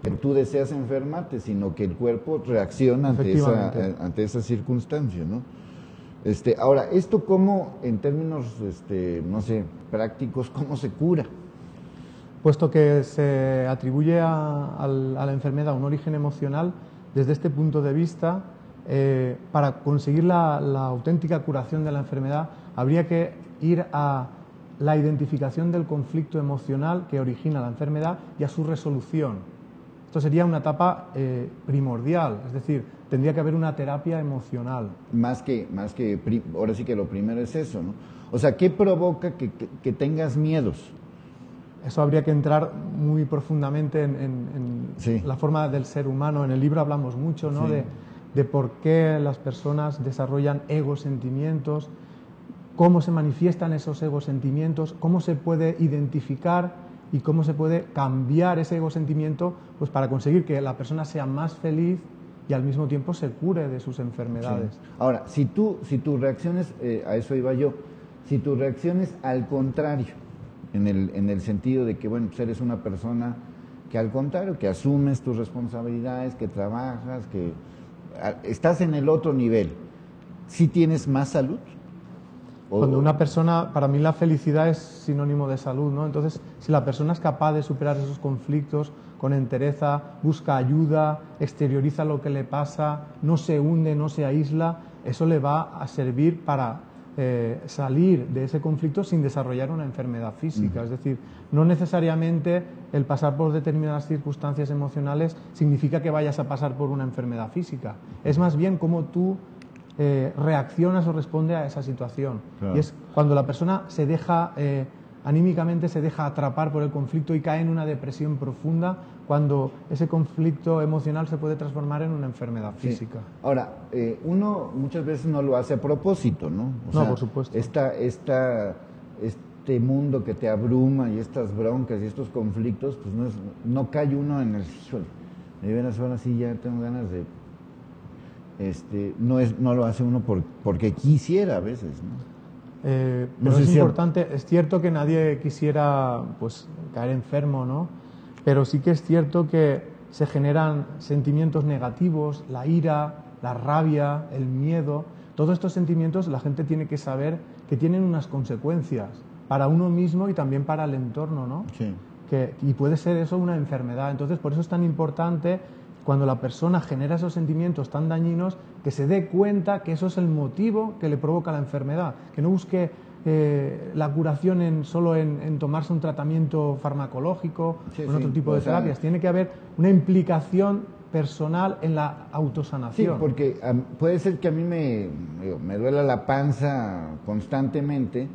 porque tú deseas enfermarte, sino que el cuerpo reacciona ante esa circunstancia, ¿no? Ahora, ¿esto cómo, en términos, no sé, prácticos, cómo se cura? Puesto que se atribuye a la enfermedad un origen emocional, desde este punto de vista, para conseguir la auténtica curación de la enfermedad, habría que ir a la identificación del conflicto emocional que origina la enfermedad y a su resolución. Esto sería una etapa primordial, es decir, tendría que haber una terapia emocional. Ahora sí que lo primero es eso, ¿no? O sea, ¿qué provoca que tengas miedos? Eso habría que entrar muy profundamente en sí. la forma del ser humano. En el libro hablamos mucho, ¿no? Sí. de por qué las personas desarrollan egosentimientos, cómo se manifiestan esos egosentimientos, cómo se puede identificar y cómo se puede cambiar ese egosentimiento, pues para conseguir que la persona sea más feliz y al mismo tiempo se cure de sus enfermedades. Sí. Ahora, si tú reacciones, a eso iba yo, si tu reacciones al contrario, en el sentido de que, bueno, pues eres una persona que al contrario, que asumes tus responsabilidades, que trabajas, que estás en el otro nivel, ¿sí tienes más salud? Cuando una persona, para mí la felicidad es sinónimo de salud, ¿no? Entonces, si la persona es capaz de superar esos conflictos con entereza, busca ayuda, exterioriza lo que le pasa, no se hunde, no se aísla, eso le va a servir para salir de ese conflicto sin desarrollar una enfermedad física. Es decir, no necesariamente el pasar por determinadas circunstancias emocionales significa que vayas a pasar por una enfermedad física. Es más bien cómo tú reaccionas o responde a esa situación. Claro. Y es cuando la persona se deja, anímicamente se deja atrapar por el conflicto y cae en una depresión profunda, cuando ese conflicto emocional se puede transformar en una enfermedad física. Sí. Ahora, uno muchas veces no lo hace a propósito, ¿no? O sea, por supuesto. Este mundo que te abruma y estas broncas y estos conflictos, pues no cae uno en el... De veras, ahora sí ya tengo ganas de... no lo hace uno porque quisiera a veces, ¿no? Pero es importante, es cierto que nadie quisiera pues caer enfermo, ¿no? Pero sí que es cierto que se generan sentimientos negativos, la ira, la rabia, el miedo. Todos estos sentimientos la gente tiene que saber que tienen unas consecuencias para uno mismo y también para el entorno, ¿no? Sí. Y puede ser eso una enfermedad. Entonces, por eso es tan importante, cuando la persona genera esos sentimientos tan dañinos, que se dé cuenta que eso es el motivo que le provoca la enfermedad, que no busque la curación solo en tomarse un tratamiento farmacológico o en otro tipo de terapias. Tiene que haber una implicación personal en la autosanación. Sí, porque puede ser que a mí me duela la panza constantemente,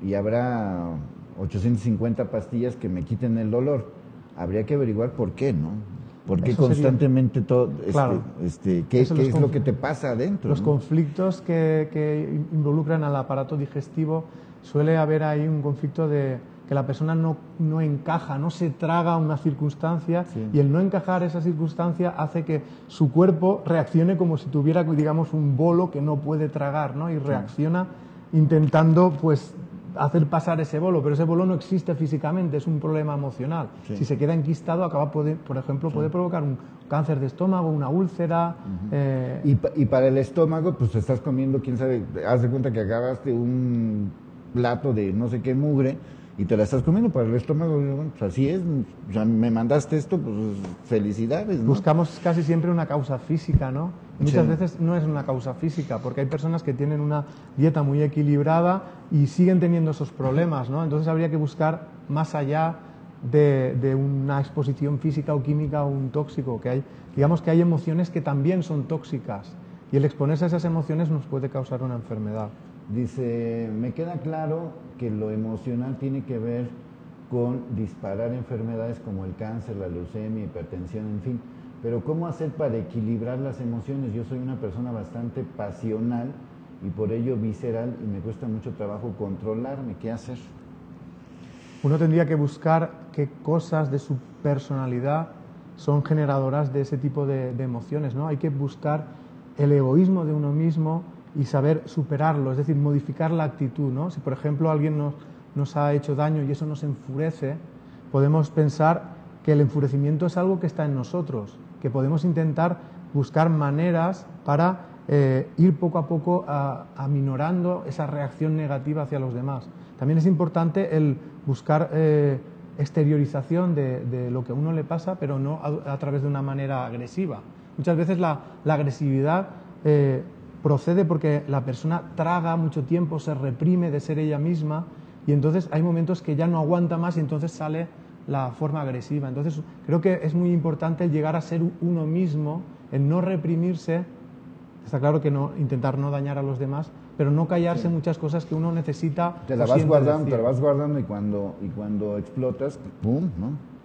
y habrá 850 pastillas que me quiten el dolor. Habría que averiguar por qué, ¿no? ¿Por qué constantemente todo? Claro. ¿Qué es lo que te pasa adentro? Los ¿no? conflictos que involucran al aparato digestivo, suele haber ahí un conflicto de que la persona no encaja, no se traga una circunstancia, sí. Y el no encajar esa circunstancia hace que su cuerpo reaccione como si tuviera, digamos, un bolo que no puede tragar, ¿no? Y reacciona intentando, pues, hacer pasar ese bolo, pero ese bolo no existe físicamente, es un problema emocional. Sí. Si se queda enquistado, por ejemplo, puede provocar un cáncer de estómago, una úlcera. Y para el estómago, pues estás comiendo, quién sabe, haz de cuenta que agarraste un plato de no sé qué mugre y te la estás comiendo para el estómago. Bueno, pues así es, o sea, me mandaste esto, pues felicidades, ¿no? Buscamos casi siempre una causa física, ¿no? Muchas veces no es una causa física, porque hay personas que tienen una dieta muy equilibrada y siguen teniendo esos problemas, ¿no? Entonces habría que buscar más allá de una exposición física o química o un tóxico, digamos que hay emociones que también son tóxicas y el exponerse a esas emociones nos puede causar una enfermedad. Dice, me queda claro que lo emocional tiene que ver con disparar enfermedades como el cáncer, la leucemia, hipertensión, en fin. Pero ¿cómo hacer para equilibrar las emociones? Yo soy una persona bastante pasional y por ello visceral y me cuesta mucho trabajo controlarme. ¿Qué hacer? Uno tendría que buscar qué cosas de su personalidad son generadoras de ese tipo de emociones, ¿no? Hay que buscar el egoísmo de uno mismo y saber superarlo, es decir, modificar la actitud, ¿no? Si, por ejemplo, alguien nos ha hecho daño y eso nos enfurece, podemos pensar que el enfurecimiento es algo que está en nosotros, que podemos intentar buscar maneras para ir poco a poco aminorando esa reacción negativa hacia los demás. También es importante el buscar exteriorización de lo que a uno le pasa, pero no a través de una manera agresiva. Muchas veces la agresividad procede porque la persona traga mucho tiempo, se reprime de ser ella misma y entonces hay momentos que ya no aguanta más y entonces sale la forma agresiva. Entonces creo que es muy importante llegar a ser uno mismo, el no reprimirse. Está claro que intentar no dañar a los demás, pero no callarse muchas cosas que uno necesita. Te la vas guardando y cuando explotas, ¡pum!, ¿no?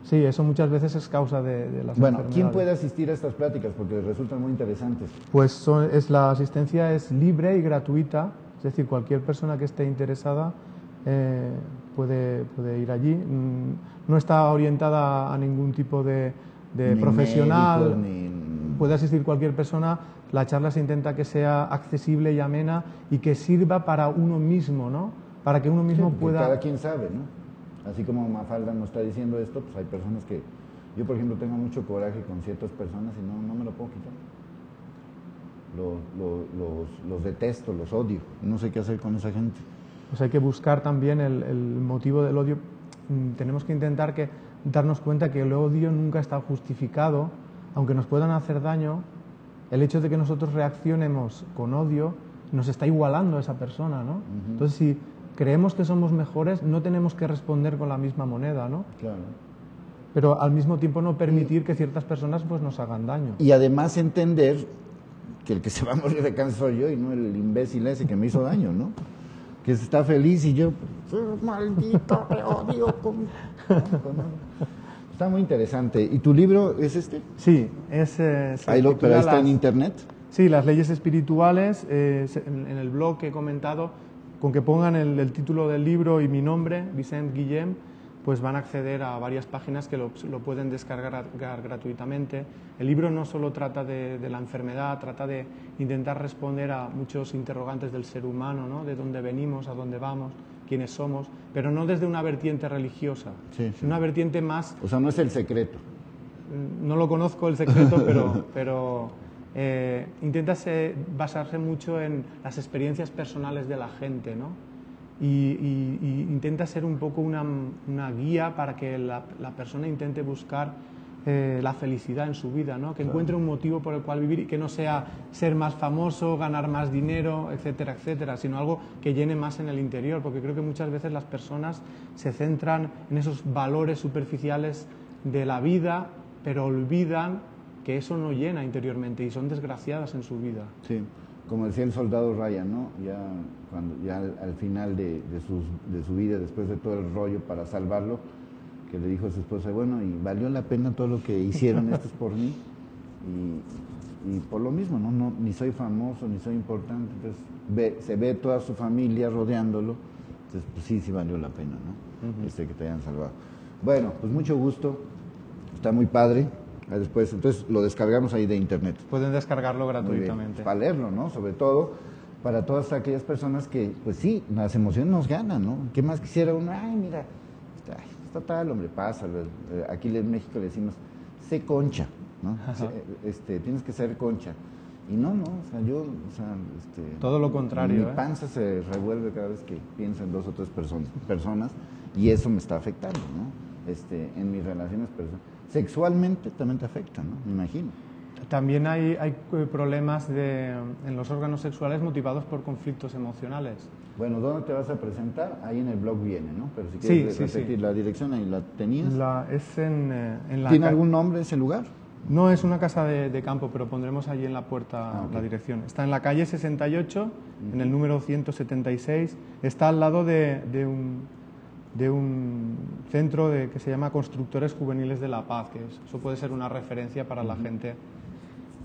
Sí, eso muchas veces es causa de las enfermedades. ¿Quién puede asistir a estas pláticas? Porque resultan muy interesantes. Pues la asistencia es libre y gratuita, es decir, cualquier persona que esté interesada puede ir allí. No está orientada a ningún tipo de profesional. Puede asistir cualquier persona. La charla se intenta que sea accesible y amena y que sirva para uno mismo, ¿no? Para que uno mismo pueda... Cada quien sabe, ¿no? Así como Mafalda nos está diciendo esto, pues hay personas que... Yo, por ejemplo, tengo mucho coraje con ciertas personas y no me lo puedo quitar. Los detesto, los odio. No sé qué hacer con esa gente. Pues hay que buscar también el motivo del odio. Tenemos que intentar darnos cuenta que el odio nunca está justificado, aunque nos puedan hacer daño. El hecho de que nosotros reaccionemos con odio nos está igualando a esa persona, ¿no? Entonces, si creemos que somos mejores, no tenemos que responder con la misma moneda, ¿no? Claro. Pero al mismo tiempo no permitir que ciertas personas pues nos hagan daño. Y además entender que el que se va a morir de cáncer soy yo y no el imbécil ese que me hizo daño, ¿no? Que está feliz y yo, maldito, te odio. Está muy interesante. ¿Y tu libro es este? Sí, pero está en internet. Sí, las leyes espirituales, en el blog que he comentado, con que pongan el título del libro y mi nombre, Vicent Guillem, pues van a acceder a varias páginas que lo pueden descargar gratuitamente. El libro no solo trata de la enfermedad, trata de intentar responder a muchos interrogantes del ser humano, ¿no? De dónde venimos, a dónde vamos, quiénes somos, pero no desde una vertiente religiosa, una vertiente más... O sea, no es el secreto. No lo conozco el secreto, pero intenta basarse mucho en las experiencias personales de la gente, ¿no? Y intenta ser un poco una guía para que la persona intente buscar la felicidad en su vida, ¿no? Que encuentre un motivo por el cual vivir y que no sea ser más famoso, ganar más dinero, etcétera, etcétera, sino algo que llene más en el interior, porque creo que muchas veces las personas se centran en esos valores superficiales de la vida, pero olvidan que eso no llena interiormente y son desgraciadas en su vida. Sí. Como decía el soldado Ryan, ¿no? Ya al final de su vida, después de todo el rollo para salvarlo, que le dijo a su esposa, bueno, y valió la pena todo lo que hicieron estos por mí, y por lo mismo, ¿no? Ni soy famoso, ni soy importante, entonces se ve toda su familia rodeándolo, entonces pues sí valió la pena, ¿no? Que te hayan salvado. Bueno, pues mucho gusto, está muy padre. Después, entonces lo descargamos ahí de internet. Pueden descargarlo gratuitamente. Para leerlo, ¿no? Sobre todo para todas aquellas personas que, pues sí, las emociones nos ganan, ¿no? ¿Qué más quisiera uno? Ay, mira, está tal, hombre, pásalo. Aquí en México le decimos, sé concha, ¿no? Tienes que ser concha. Y no, o sea, todo lo contrario. Mi panza se revuelve cada vez que pienso en 2 o 3 personas y eso me está afectando, ¿no? En mis relaciones personales. Sexualmente también te afecta, ¿no? Me imagino. También hay problemas en los órganos sexuales motivados por conflictos emocionales. Bueno, ¿dónde te vas a presentar? Ahí en el blog viene, ¿no? Pero si quieres repetir la dirección, ahí la tenías. Es en la ¿Tiene algún nombre ese lugar? No, es una casa de campo, pero pondremos allí en la puerta la dirección. Está en la calle 68, en el número 176. Está al lado de un centro que se llama Constructores Juveniles de la Paz, que eso puede ser una referencia para la gente.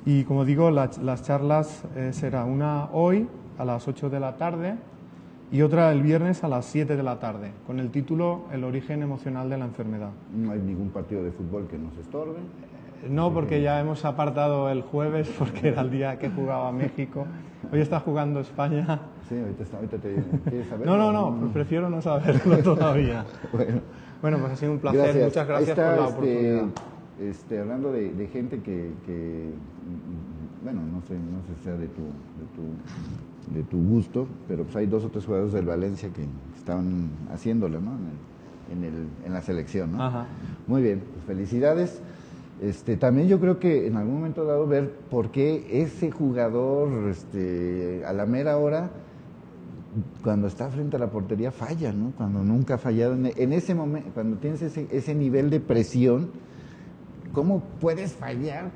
Y como digo, las charlas será una hoy a las 8 de la tarde y otra el viernes a las 7 de la tarde, con el título El origen emocional de la enfermedad. ¿No hay ningún partido de fútbol que nos estorbe? No, porque ya hemos apartado el jueves, porque era el día que jugaba México. Hoy está jugando España. Sí, ahorita te digo. ¿Quieres saber? No, prefiero no saberlo todavía. Bueno, pues ha sido un placer. Gracias. Muchas gracias por la oportunidad. Hablando de gente que, bueno, no sé si sea de tu gusto, pero pues hay 2 o 3 jugadores del Valencia que estaban haciéndolo, ¿no? En la selección, ¿no? Ajá. Muy bien, pues felicidades. También yo creo que en algún momento dado ver por qué ese jugador a la mera hora, cuando está frente a la portería, falla, ¿no? Cuando nunca ha fallado. En ese momento, cuando tienes ese nivel de presión, ¿cómo puedes fallar?